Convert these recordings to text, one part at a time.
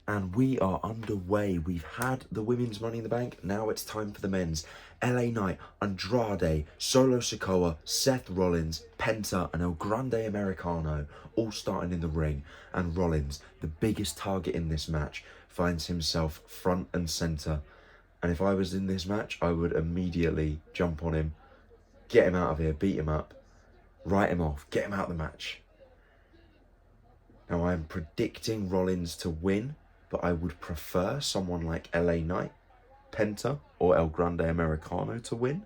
And we are underway. We've had the women's Money in the Bank. Now it's time for the men's. LA Knight, Andrade, Solo Sikoa, Seth Rollins, Penta, and El Grande Americano all starting in the ring. And Rollins, the biggest target in this match, finds himself front and center. And if I was in this match, I would immediately jump on him, get him out of here, beat him up, write him off, get him out of the match. Now I am predicting Rollins to win, but I would prefer someone like LA Knight, Penta, or El Grande Americano to win.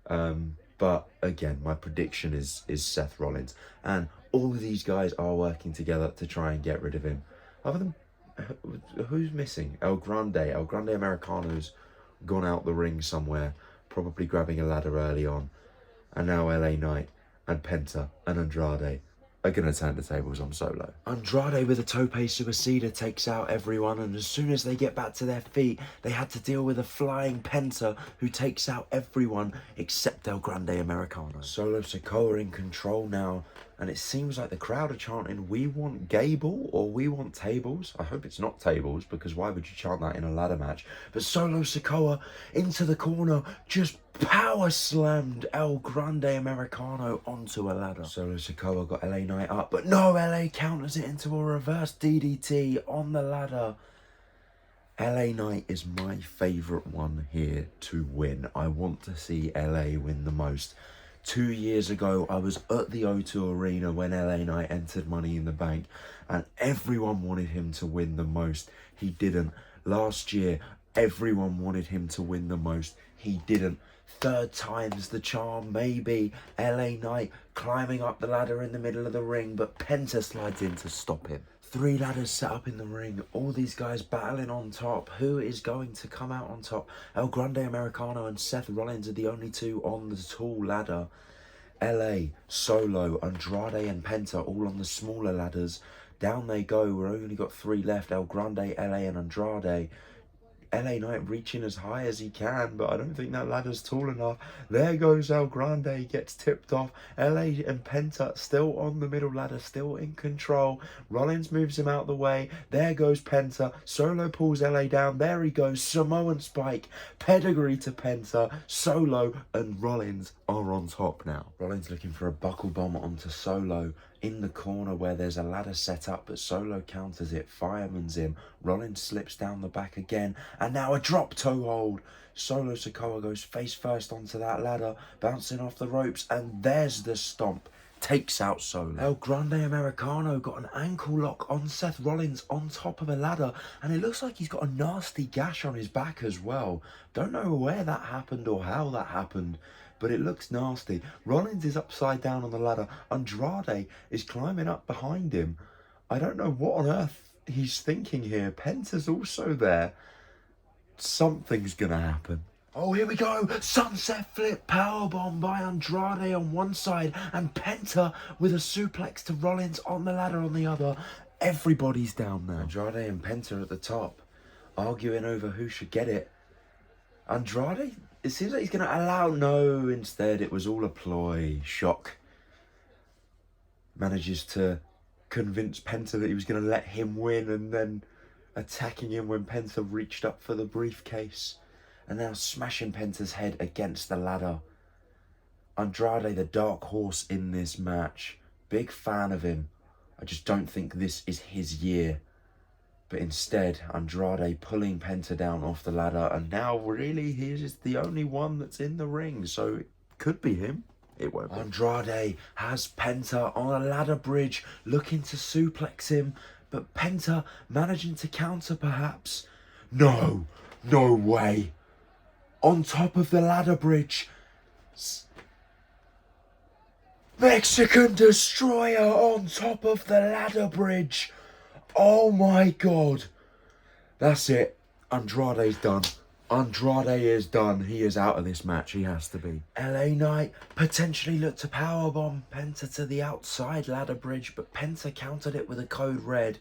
But again, my prediction is Seth Rollins. And all of these guys are working together to try and get rid of him. Other than, who's missing? El Grande Americano's gone out the ring somewhere, probably grabbing a ladder early on. And now LA Knight and Penta and Andrade are going to turn the tables on Solo. Andrade with a tope suicida takes out everyone, and as soon as they get back to their feet, they had to deal with a flying Penta who takes out everyone except El Grande Americano. Solo Sikoa in control now, and it seems like the crowd are chanting, "We want Gable," or "We want tables." I hope it's not tables, because why would you chant that in a ladder match? But Solo Sikoa into the corner, just power slammed El Grande Americano onto a ladder. Solo Sikoa got LA Knight up, but no, LA counters it into a reverse DDT on the ladder. LA Knight is my favourite one here to win. I want to see LA win the most. 2 years ago, I was at the O2 Arena when LA Knight entered Money in the Bank, and everyone wanted him to win the most. He didn't. Last year, everyone wanted him to win the most. He didn't. Third time's the charm, maybe. LA Knight climbing up the ladder in the middle of the ring, but Penta slides in to stop him. 3 ladders set up in the ring, all these guys battling on top. Who is going to come out on top? El Grande Americano and Seth Rollins are the only two on the tall ladder. LA, Solo, Andrade and Penta all on the smaller ladders. Down they go. We've only got 3 left. El Grande, LA and Andrade. LA Knight reaching as high as he can, but I don't think that ladder's tall enough. There goes El Grande, gets tipped off. LA and Penta still on the middle ladder, still in control. Rollins moves him out the way. There goes Penta. Solo pulls LA down. There he goes. Samoan Spike. Pedigree to Penta. Solo and Rollins are on top now. Rollins looking for a buckle bomb onto Solo. In the corner where there's a ladder set up, but Solo counters it, fireman's him. Rollins slips down the back again, and now a drop toe hold. Solo Sikoa goes face first onto that ladder, bouncing off the ropes, and there's the stomp. Takes out Solo. El Grande Americano got an ankle lock on Seth Rollins on top of a ladder, and it looks like he's got a nasty gash on his back as well. Don't know where that happened or how that happened, but it looks nasty. Rollins is upside down on the ladder. Andrade is climbing up behind him. I don't know what on earth he's thinking here. Penta's also there. Something's gonna happen. Oh, here we go. Sunset flip powerbomb by Andrade on one side and Penta with a suplex to Rollins on the ladder on the other. Everybody's down now. Andrade and Penta at the top, arguing over who should get it. Andrade, it seems like he's going to allow... No, instead it was all a ploy. Shock. Manages to convince Penta that he was going to let him win, and then attacking him when Penta reached up for the briefcase. And now smashing Penta's head against the ladder. Andrade, the dark horse in this match. Big fan of him. I just don't think this is his year. But instead, Andrade pulling Penta down off the ladder, and now really he is the only one that's in the ring, so it could be him. It won't be. Andrade has Penta on a ladder bridge, looking to suplex him, but Penta managing to counter perhaps. No way. On top of the ladder bridge. Mexican Destroyer on top of the ladder bridge. Oh my God. That's it. Andrade's done. Andrade is done. He is out of this match. He has to be. LA Knight potentially looked to powerbomb Penta to the outside ladder bridge, but Penta countered it with a code red.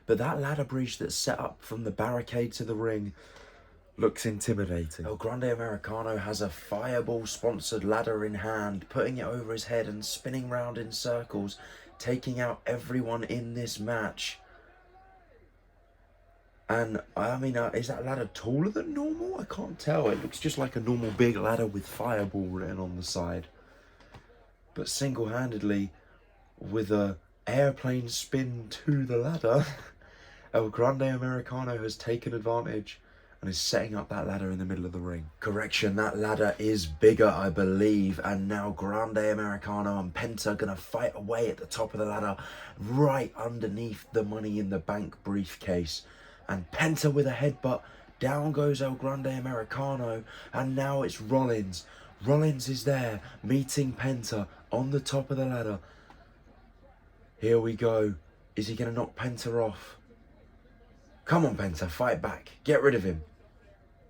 But that ladder bridge that's set up from the barricade to the ring looks intimidating. El Grande Americano has a Fireball sponsored ladder in hand, putting it over his head and spinning round in circles, taking out everyone in this match. And I mean, is that ladder taller than normal? I can't tell. It looks just like a normal big ladder with Fireball written on the side. But single-handedly, with a airplane spin to the ladder, El Grande Americano has taken advantage and is setting up that ladder in the middle of the ring. Correction, that ladder is bigger, I believe, and now Grande Americano and Penta gonna fight away at the top of the ladder, right underneath the Money in the Bank briefcase. And Penta with a headbutt, down goes El Grande Americano, and now it's Rollins. Rollins is there, meeting Penta on the top of the ladder. Here we go. Is he gonna knock Penta off? Come on, Penta, fight back. Get rid of him.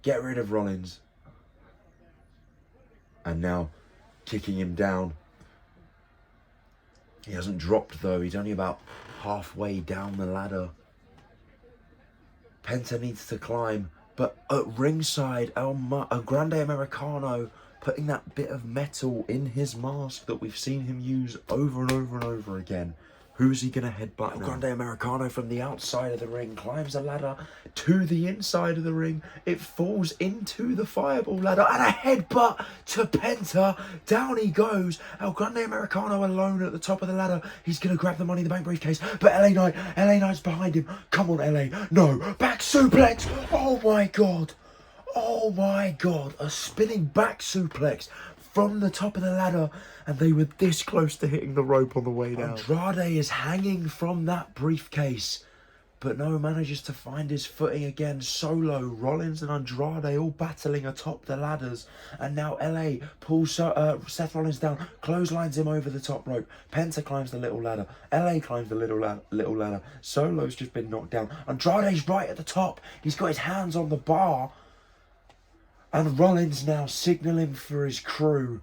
Get rid of Rollins. And now, kicking him down. He hasn't dropped though, he's only about halfway down the ladder. Penta needs to climb, but at ringside, El Grande Americano putting that bit of metal in his mask that we've seen him use over and over and over again. Who's he going to headbutt? El Grande Americano from the outside of the ring climbs a ladder to the inside of the ring. It falls into the Fireball ladder and a headbutt to Penta. Down he goes. El Grande Americano alone at the top of the ladder. He's going to grab the Money in the Bank briefcase, but LA Knight's behind him. Come on, LA. No. Back suplex. Oh my God. Oh my God. A spinning back suplex from the top of the ladder, and they were this close to hitting the rope on the way down. Andrade is hanging from that briefcase, but no, manages to find his footing again. Solo, Rollins and Andrade all battling atop the ladders, and now LA pulls Seth Rollins down, clotheslines him over the top rope. Penta climbs the little ladder. LA climbs the little ladder. Solo's just been knocked down. Andrade's right at the top. He's got his hands on the bar. And Rollins now signalling for his crew.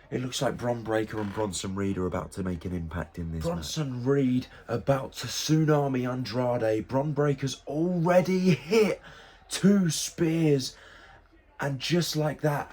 It looks like Bron Breakker and Bronson Reed are about to make an impact in this Bronson match. Reed about to tsunami Andrade. Bron Breakker's already hit 2 spears. And just like that,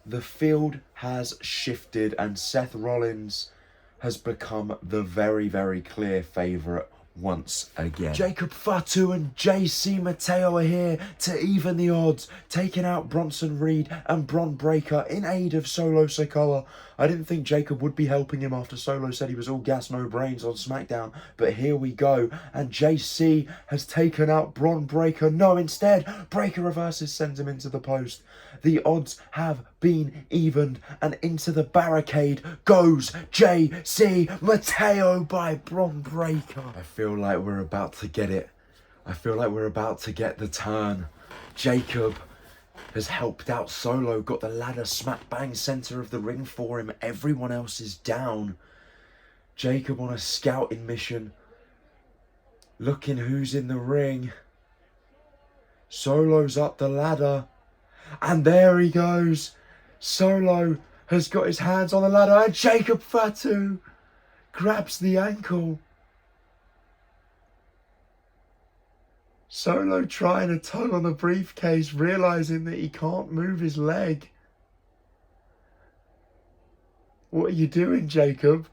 the field has shifted and Seth Rollins has become the very, very clear favourite once again. Jacob Fatu and JC Mateo are here to even the odds, taking out Bronson Reed and Bron Breakker in aid of Solo Sikoa. I didn't think Jacob would be helping him after Solo said he was all gas, no brains on SmackDown, but here we go, and JC has taken out Bron Breakker. No, instead, Breakker reverses, sends him into the post. The odds have been evened, and into the barricade goes JC Mateo by Bron Breakker. I feel like we're about to get it. I feel like we're about to get the turn. Jacob has helped out Solo, got the ladder smack bang center of the ring for him. Everyone else is down. Jacob on a scouting mission, looking who's in the ring. Solo's up the ladder, and there he goes. Solo has got his hands on the ladder, and Jacob Fatu grabs the ankle. Solo trying to tug on the briefcase, realising that he can't move his leg. What are you doing, Jacob?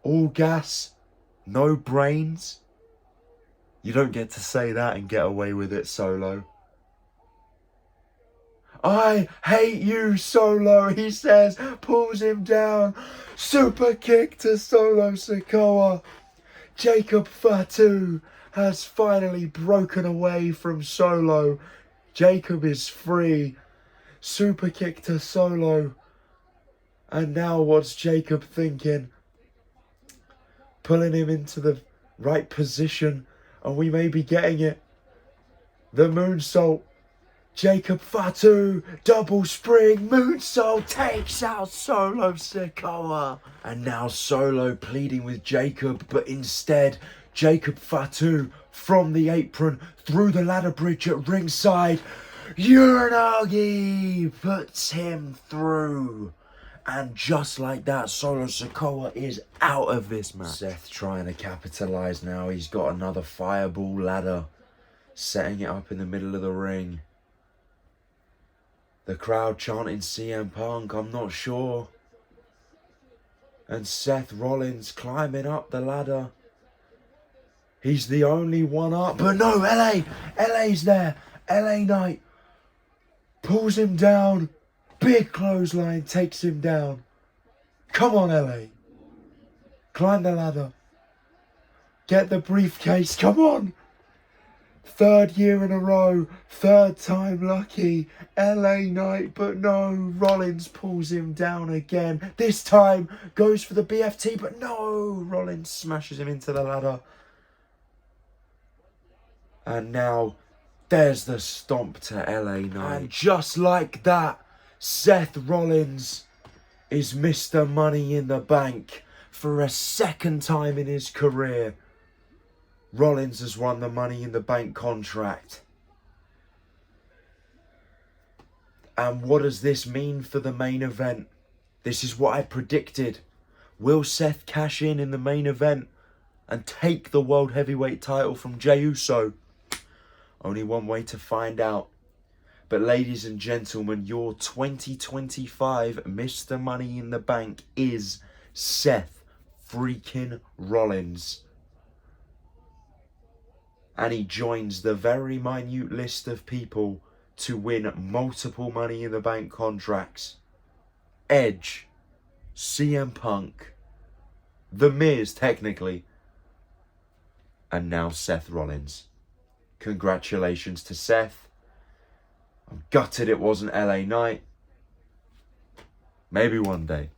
All gas, no brains. You don't get to say that and get away with it, Solo. I hate you, Solo, he says, pulls him down. Super kick to Solo Sikoa. Jacob Fatu has finally broken away from Solo. Jacob is free. Super kick to Solo. And now what's Jacob thinking? Pulling him into the right position, and we may be getting it. The moonsault. Jacob Fatu, double spring, moonsault, takes out Solo Sikoa. And now Solo pleading with Jacob, but instead, Jacob Fatu from the apron, through the ladder bridge at ringside. Uranagi puts him through. And just like that, Solo Sikoa is out of this match. Seth trying to capitalise now. He's got another Fireball ladder, setting it up in the middle of the ring. The crowd chanting CM Punk, I'm not sure. And Seth Rollins climbing up the ladder. He's the only one up. But no, LA's there. LA Knight pulls him down. Big clothesline takes him down. Come on, LA. Climb the ladder. Get the briefcase. Come on. 3rd year in a row. 3rd time lucky. LA Knight. But no. Rollins pulls him down again. This time goes for the BFT. But no. Rollins smashes him into the ladder. And now there's the stomp to LA Knight. And just like that, Seth Rollins is Mr. Money in the Bank for a 2nd time in his career. Rollins has won the Money in the Bank contract. And what does this mean for the main event? This is what I predicted. Will Seth cash in the main event and take the World Heavyweight title from Jey Uso? Only one way to find out. But ladies and gentlemen, your 2025 Mr. Money in the Bank is Seth freaking Rollins. And he joins the very minute list of people to win multiple Money in the Bank contracts. Edge, CM Punk, The Miz technically, and now Seth Rollins. Congratulations to Seth. I'm gutted it wasn't LA Knight. Maybe one day.